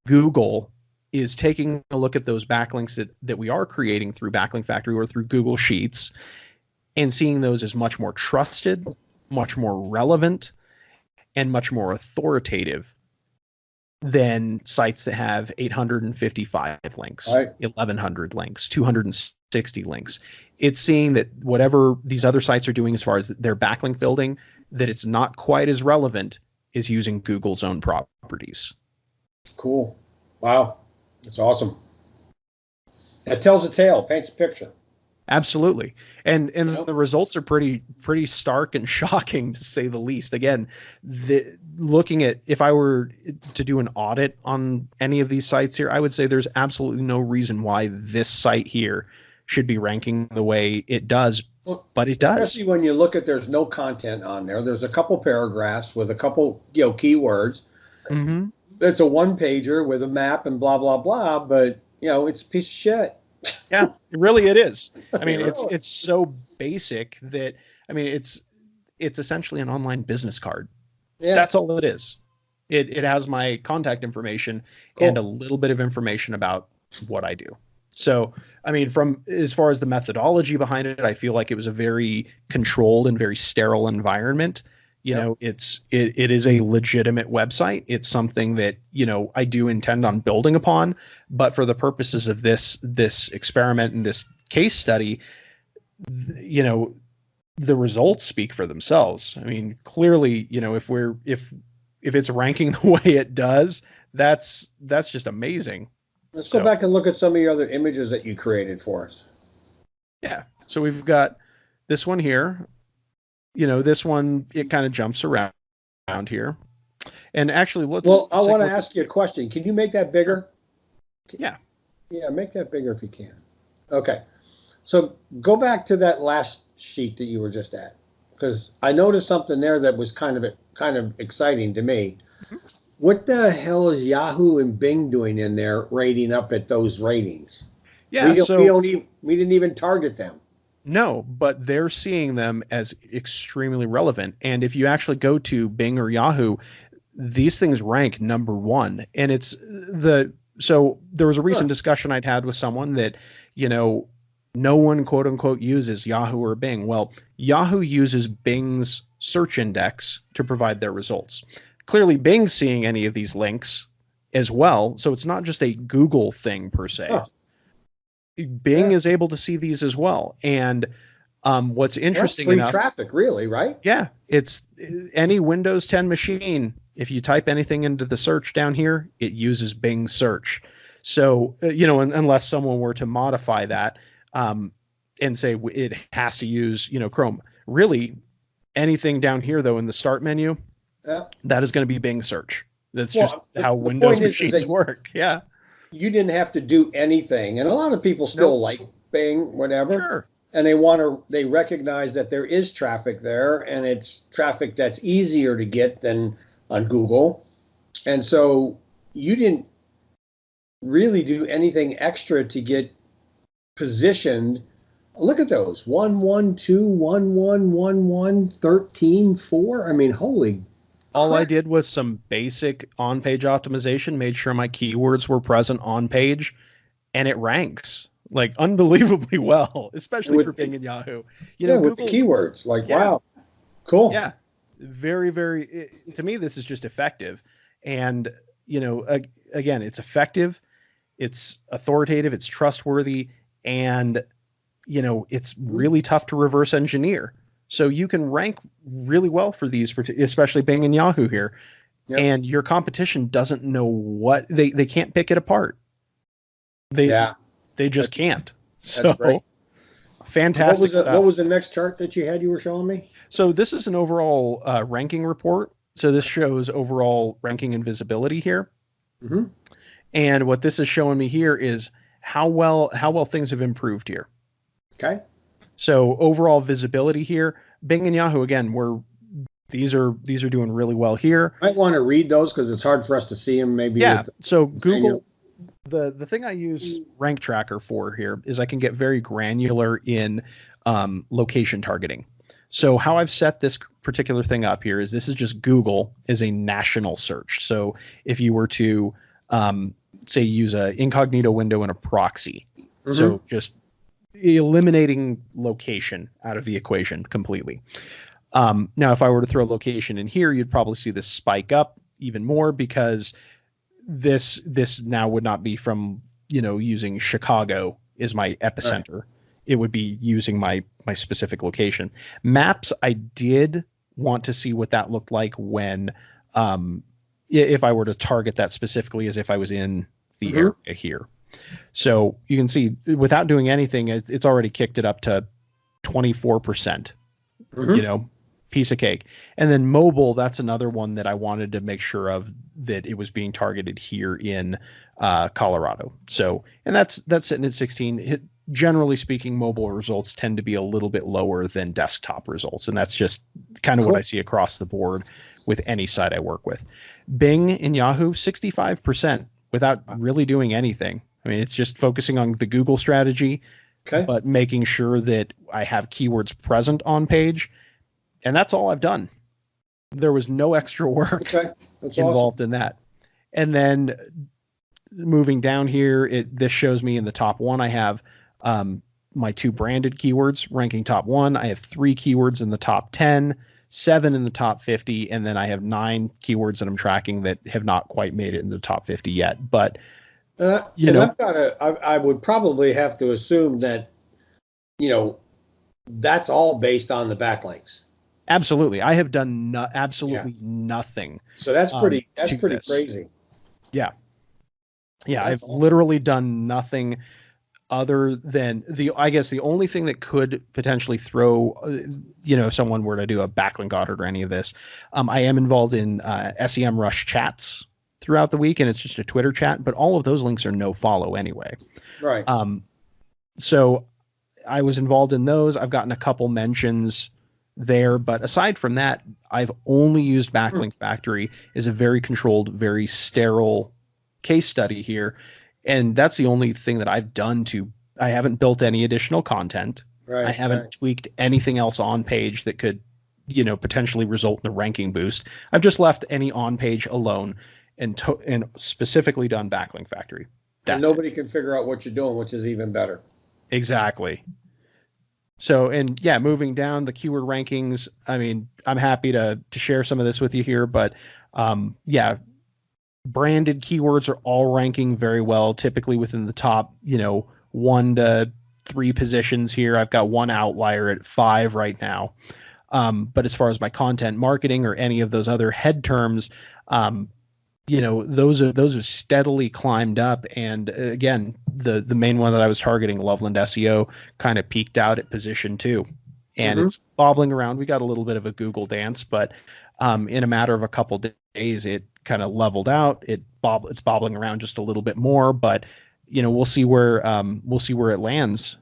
Google is taking a look at those backlinks that we are creating through Backlink Factory or through Google Sheets and seeing those as much more trusted, much more relevant, and much more authoritative than sites that have 855 links, 1,100 links, 260 links. It's seeing that whatever these other sites are doing as far as their backlink building, that it's not quite as relevant as using Google's own properties. Cool. Wow. That's awesome. It tells a tale, paints a picture. Absolutely. And the results are pretty stark and shocking, to say the least. Again, looking at, if I were to do an audit on any of these sites here, I would say there's absolutely no reason why this site here should be ranking the way it does, but it does. Especially when you look at, there's no content on there. There's a couple paragraphs with a couple, keywords. Mm-hmm. It's a one-pager with a map and blah, blah, blah, but, it's a piece of shit. Yeah, it is. I mean, it's so basic that, it's essentially an online business card. Yeah. That's all it is. It has my contact information and a little bit of information about what I do. So, from as far as the methodology behind it, I feel like it was a very controlled and very sterile environment. It is a legitimate website. It's something that, I do intend on building upon, but for the purposes of this experiment and this case study, the results speak for themselves. Clearly, if it's ranking the way it does, that's just amazing. Let's go back and look at some of your other images that you created for us. Yeah. So we've got this one here. This one, it kind of jumps around here. And actually, I want to ask you a question. Can you make that bigger? Yeah. Yeah, make that bigger if you can. Okay. So go back to that last sheet that you were just at, because I noticed something there that was kind of exciting to me. Mm-hmm. What the hell is Yahoo and Bing doing in there rating up at those ratings? Yeah, we didn't even target them. No, but they're seeing them as extremely relevant. And if you actually go to Bing or Yahoo, these things rank number one. And so there was a recent discussion I'd had with someone that, no one quote unquote uses Yahoo or Bing. Well, Yahoo uses Bing's search index to provide their results. Clearly Bing's seeing any of these links as well. So it's not just a Google thing per se. Huh. Bing is able to see these as well. And what's interesting enough, traffic, really, right? Yeah, it's any Windows 10 machine. If you type anything into the search down here, it uses Bing search. So, unless someone were to modify that and say it has to use, Chrome. Really, anything down here, though, in the start menu, that is going to be Bing search. That's just how Windows machines work. Yeah. You didn't have to do anything. And a lot of people still like Bing, whatever. Sure. And they recognize that there is traffic there, and it's traffic that's easier to get than on Google. And so you didn't really do anything extra to get positioned. Look at those 1 1 2 1 1 1 1 13 4. I mean, holy. All I did was some basic on-page optimization, made sure my keywords were present on page, and it ranks like unbelievably well, especially for Bing and Yahoo. Google, with the keywords, wow, cool. Yeah, very, very. To me, this is just effective, and again, it's effective, it's authoritative, it's trustworthy, and it's really tough to reverse engineer. So you can rank really well for these, especially Bing and Yahoo here. Yep. And your competition doesn't know what they can't pick it apart. They just can't. So great. Fantastic stuff. What was the next chart that you were showing me? So this is an overall ranking report. So this shows overall ranking and visibility here. Mm-hmm. And what this is showing me here is how well things have improved here. Okay. So overall visibility here, Bing and Yahoo, again, these are doing really well here. Might want to read those because it's hard for us to see them. Maybe. Yeah. So Google, the thing I use Rank Tracker for here is I can get very granular in location targeting. So how I've set this particular thing up here is this is just Google as a national search. So if you were to say use a incognito window and a proxy, so just eliminating location out of the equation completely. Now, if I were to throw location in here, you'd probably see this spike up even more because this now would not be from, using Chicago as my epicenter. Right. It would be using my specific location. Maps, I did want to see what that looked like when, if I were to target that specifically as if I was in the area here. So you can see without doing anything, it's already kicked it up to 24%, piece of cake. And then mobile, that's another one that I wanted to make sure of that it was being targeted here in Colorado. So, and that's sitting at 16. Generally speaking, mobile results tend to be a little bit lower than desktop results. And that's just kind of what I see across the board with any site I work with. Bing and Yahoo, 65% without really doing anything. I mean, it's just focusing on the Google strategy, but making sure that I have keywords present on page. And that's all I've done. There was no extra work involved in that. And then moving down here, this shows me in the top one, I have my 2 branded keywords ranking top 1. I have 3 keywords in the top 10, 7 in the top 50, and then I have 9 keywords that I'm tracking that have not quite made it in the top 50 yet. But I would probably have to assume that, that's all based on the backlinks. Absolutely. I have done absolutely nothing. So that's pretty crazy. Yeah. Yeah. I've literally done nothing other than I guess the only thing that could potentially throw, if someone were to do a backlink audit or any of this, I am involved in SEMrush chats throughout the week, and it's just a Twitter chat, but all of those links are no follow anyway. Right. So I was involved in those. I've gotten a couple mentions there, but aside from that, I've only used Backlink Factory as a very controlled, very sterile case study here. And that's the only thing that I've done to I haven't built any additional content. Right. I haven't tweaked anything else on page that could, potentially result in a ranking boost. I've just left any on page alone and specifically done backlink factory. And nobody can figure out what you're doing, which is even better. Exactly. So, and yeah, moving down the keyword rankings, I mean, I'm happy to share some of this with you here, but yeah, branded keywords are all ranking very well, typically within the top, 1 to 3 positions here. I've got one outlier at 5 right now. But as far as my content marketing or any of those other head terms, those have steadily climbed up. And again, the main one that I was targeting, Loveland SEO, kind of peaked out at position 2, and it's bobbling around. We got a little bit of a Google dance, but in a matter of a couple days, it kind of leveled out. It's bobbling around just a little bit more, but we'll see where it lands.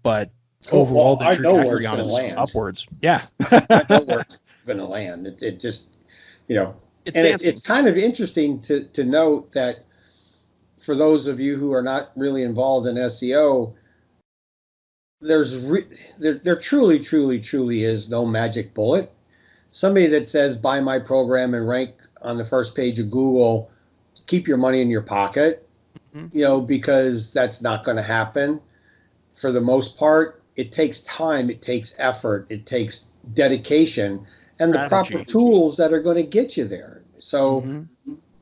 But overall, the trajectory on is upwards. Yeah, I know where it's going to land. It just, it's kind of interesting to note that for those of you who are not really involved in SEO, there truly is no magic bullet. Somebody that says buy my program and rank on the first page of Google, keep your money in your pocket, because that's not going to happen. For the most part, it takes time, it takes effort, it takes dedication, and the proper tools that are going to get you there. So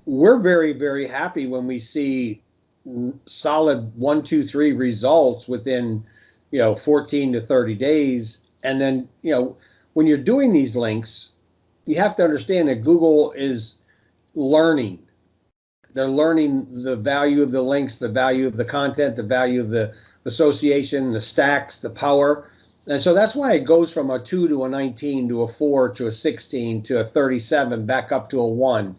we're very, very happy when we see solid 1, 2, 3 results within, 14 to 30 days. And then, when you're doing these links, you have to understand that Google is learning. They're learning the value of the links, the value of the content, the value of the association, the stacks, the power. And so that's why it goes from a 2 to a 19 to a 4 to a 16 to a 37 back up to a 1.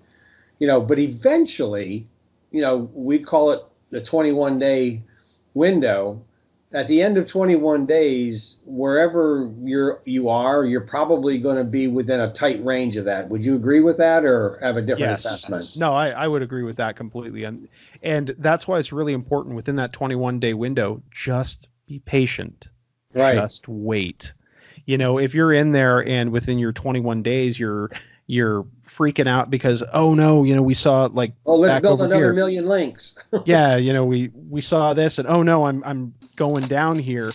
But eventually, we call it the 21-day window. At the end of 21 days, wherever you're probably going to be within a tight range of that. Would you agree with that, or have a different assessment? No, I would agree with that completely. And that's why it's really important within that 21-day window, just be patient. Right. Just wait. If you're in there and within your 21 days, you're freaking out because, oh no, we saw let's build another million links. Yeah, we saw this, and oh no, I'm going down here,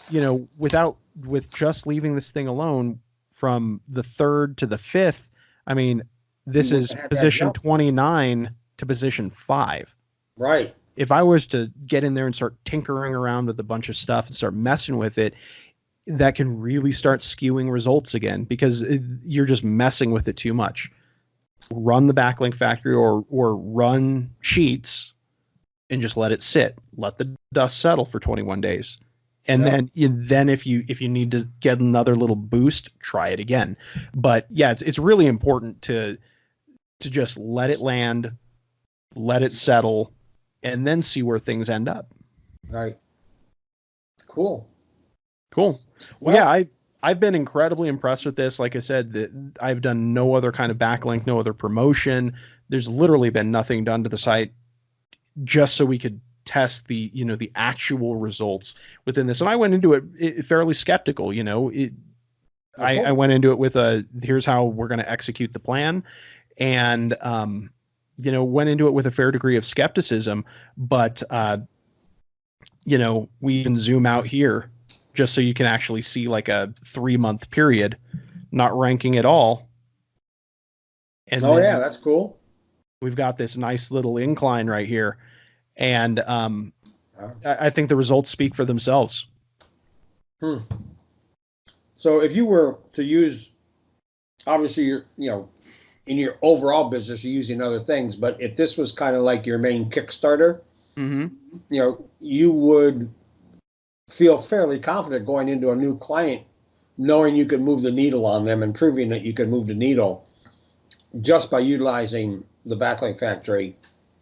with just leaving this thing alone from the 3rd to the 5th. I mean, this is position 29 to position 5. Right. If I was to get in there and start tinkering around with a bunch of stuff and start messing with it, that can really start skewing results again, because you're just messing with it too much. Run the backlink factory or run sheets and just let it sit. Let the dust settle for 21 days. And then if you need to get another little boost, try it again. But yeah, it's really important to just let it land, let it settle, and then see where things end up. Right. Cool. Well, yeah, I've been incredibly impressed with this. Like I said, I've done no other kind of backlink, no other promotion. There's literally been nothing done to the site just so we could test the actual results within this. And I went into it fairly skeptical. I went into it with here's how we're going to execute the plan, and went into it with a fair degree of skepticism. But we even zoom out here just so you can actually see like a 3-month period, not ranking at all. And that's cool. We've got this nice little incline right here. And I think the results speak for themselves. So if you were to use, obviously you're, in your overall business, you're using other things, but if this was kind of like your main Kickstarter, you would feel fairly confident going into a new client, knowing you could move the needle on them and proving that you could move the needle just by utilizing the backlink factory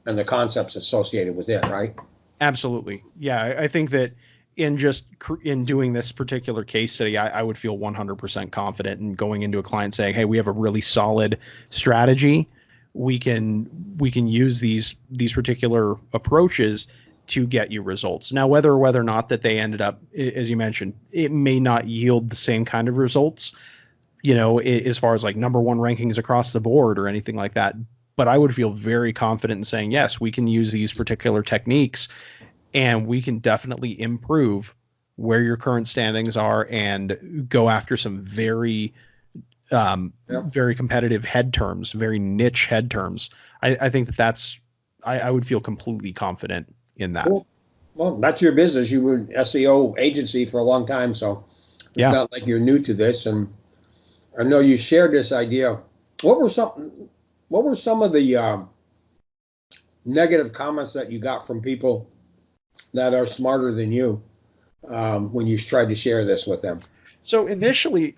and the concepts associated with it, right? Absolutely. Yeah, I think that in doing this particular case study, I would feel 100% confident in going into a client saying, hey, we have a really solid strategy. We can use these particular approaches to get you results. Now, whether or not that they ended up, as you mentioned, it may not yield the same kind of results, as far as like number one rankings across the board or anything like that. But I would feel very confident in saying, yes, we can use these particular techniques and we can definitely improve where your current standings are and go after some very, very competitive head terms, very niche head terms. I think I would feel completely confident in that. Cool. Well, that's your business. You were an SEO agency for a long time, so it's not like you're new to this. And I know you shared this idea. What were some of the negative comments that you got from people that are smarter than you when you tried to share this with them? So initially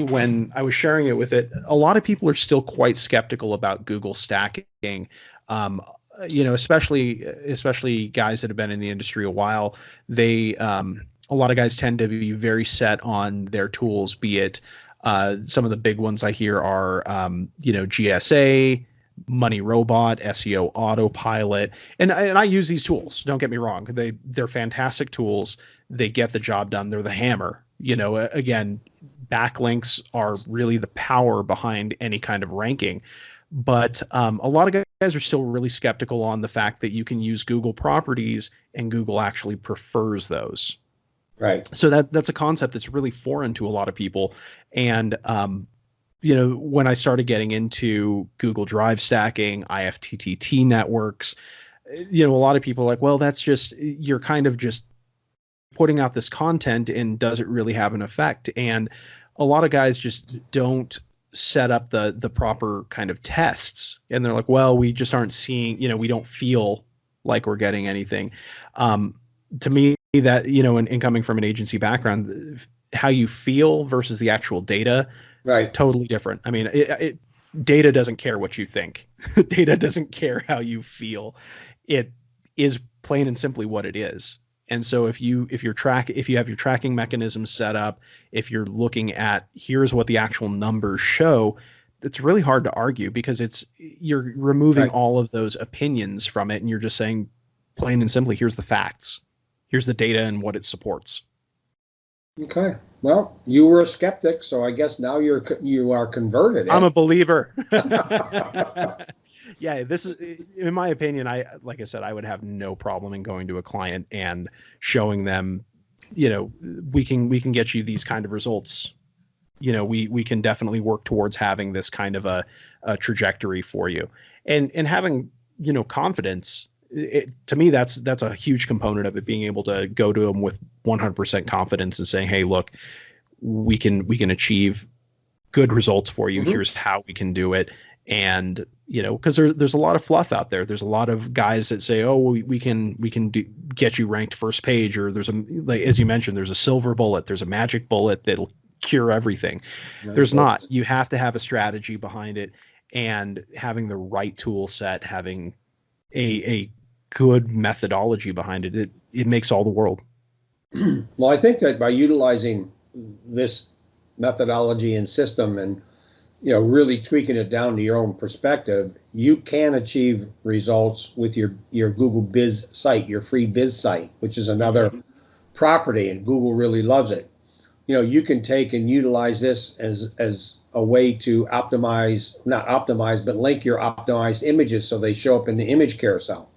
when I was sharing it with it, a lot of people are still quite skeptical about Google stacking. Especially guys that have been in the industry a while. A lot of guys tend to be very set on their tools, be it some of the big ones I hear are, GSA, Money Robot, SEO Autopilot, and I use these tools. Don't get me wrong; they're fantastic tools. They get the job done. They're the hammer. Again, backlinks are really the power behind any kind of ranking. But a lot of guys are still really skeptical on the fact that you can use Google properties and Google actually prefers those. Right. So that's a concept that's really foreign to a lot of people. And when I started getting into Google Drive stacking, IFTTT networks, a lot of people are like, well, that's just, you're kind of just putting out this content and does it really have an effect? And a lot of guys just don't set up the proper kind of tests. And they're like, well, we just aren't seeing, we don't feel like we're getting anything. To me, that, in coming from an agency background, how you feel versus the actual data, right, totally different. I mean, data doesn't care what you think. Data doesn't care how you feel. It is plain and simply what it is. And so if you have your tracking mechanisms set up, if you're looking at here's what the actual numbers show, it's really hard to argue because you're removing all of those opinions from it, and you're just saying plain and simply, here's the facts, here's the data and what it supports. Okay. Well, you were a skeptic, so I guess now you are converted. I'm a believer. Yeah, this is, in my opinion, like I said, I would have no problem in going to a client and showing them, we can get you these kind of results. We can definitely work towards having this kind of a trajectory for you, and having, confidence. To me, that's a huge component of it, being able to go to them with 100% confidence and saying, hey, look, we can achieve good results for you. Mm-hmm. Here's how we can do it. And, because there's a lot of fluff out there. There's a lot of guys that say, oh, we can get you ranked first page, or there's as you mentioned, there's a silver bullet, there's a magic bullet that'll cure everything. There's not. You have to have a strategy behind it, and having the right tool set, having a good methodology behind it, it makes all the world. Well, I think that by utilizing this methodology and system and really tweaking it down to your own perspective, you can achieve results with your Google Biz site, your free Biz site, which is another property, and Google really loves it. You can take and utilize this as a way to not optimize, but link your optimized images so they show up in the image carousel.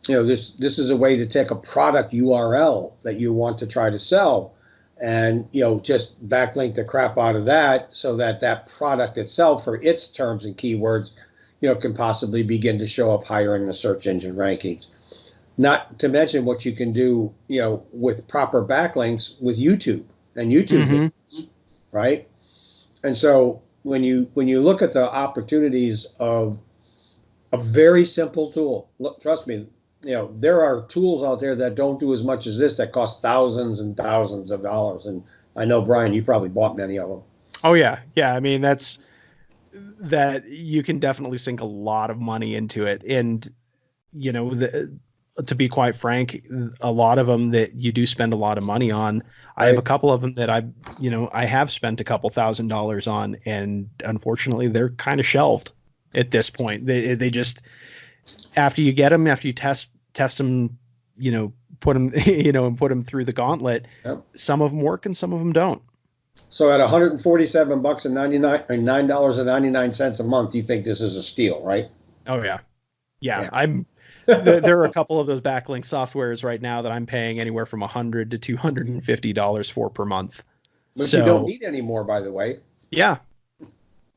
This is a way to take a product URL that you want to try to sell, and just backlink the crap out of that so that product itself, for its terms and keywords, can possibly begin to show up higher in the search engine rankings. Not to mention what you can do, with proper backlinks with YouTube and YouTube, mm-hmm. Right? And so when you look at the opportunities of a very simple tool, look, trust me, there are tools out there that don't do as much as this that cost thousands and thousands of dollars. And I know, Brian, you probably bought many of them. Oh, yeah. Yeah. I mean, that you can definitely sink a lot of money into it. And, to be quite frank, a lot of them that you do spend a lot of money on, I have a couple of them that I have spent a couple $1,000s on, and unfortunately they're kind of shelved at this point. They just, after you get them, after you test test them, put them, and put them through the gauntlet. Yep. Some of them work and some of them don't. So at $147 and $9.99 a month, you think this is a steal, right? Oh yeah. There are a couple of those backlink softwares right now that I'm paying anywhere from $100 to $250 for per month. But you don't need any more, by the way. Yeah.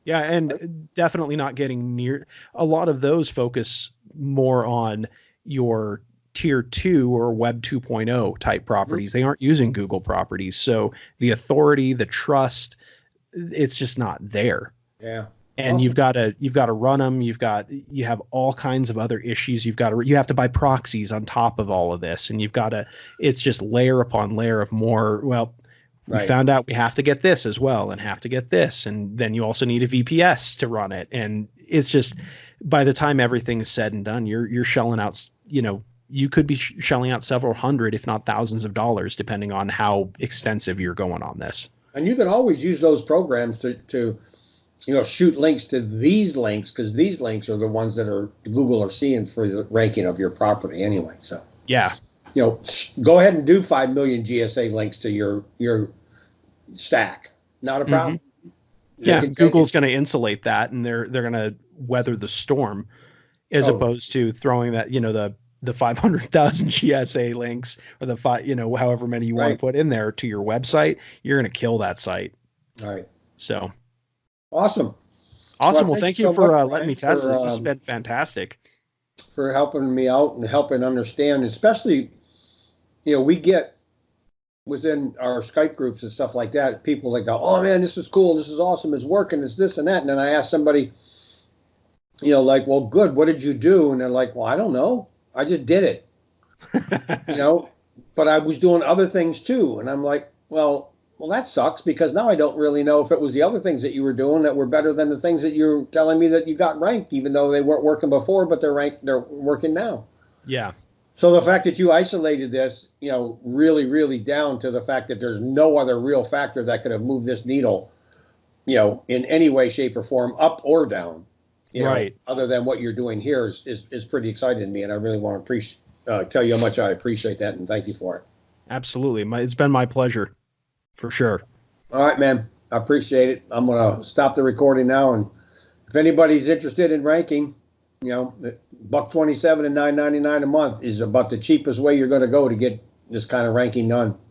Yeah. And definitely not getting near. A lot of those focus more on your tier 2 or web 2.0 type properties. They aren't using Google properties. So the authority, the trust, it's just not there. Yeah. And awesome. you've got to run them. You have all kinds of other issues. You have to buy proxies on top of all of this. And it's just layer upon layer of more. Well, we found out we have to get this as well and have to get this. And then you also need a VPS to run it. And it's just, by the time everything is said and done, you're shelling out, you could be shelling out several hundred, if not thousands of dollars, depending on how extensive you're going on this. And you can always use those programs to shoot links to these links, because these links are the ones that Google are seeing for the ranking of your property anyway. So yeah, go ahead and do 5 million GSA links to your stack. Not a problem. Yeah, Google's going to insulate that, and they're going to weather the storm, as opposed to throwing that the 500,000 GSA links or the however many you want to put in there to your website. You're going to kill that site. All right. So. Awesome. Well, thank you for letting me test this. This has been fantastic. For helping me out and helping understand, especially, we get within our Skype groups and stuff like that, people that go, oh man, this is cool. This is awesome. It's working. It's this and that. And then I ask somebody, like, well, good. What did you do? And they're like, well, I don't know. I just did it, but I was doing other things too. And I'm like, well, that sucks, because now I don't really know if it was the other things that you were doing that were better than the things that you're telling me that you got ranked, even though they weren't working before, but they're working now. Yeah. So the fact that you isolated this, really, really down to the fact that there's no other real factor that could have moved this needle, in any way, shape, or form, up or down, other than what you're doing here is pretty exciting to me. And I really want to tell you how much I appreciate that and thank you for it. Absolutely. It's been my pleasure. For sure. All right, man. I appreciate it. I'm going to stop the recording now. And if anybody's interested in ranking, $127 and $9.99 a month is about the cheapest way you're going to go to get this kind of ranking done.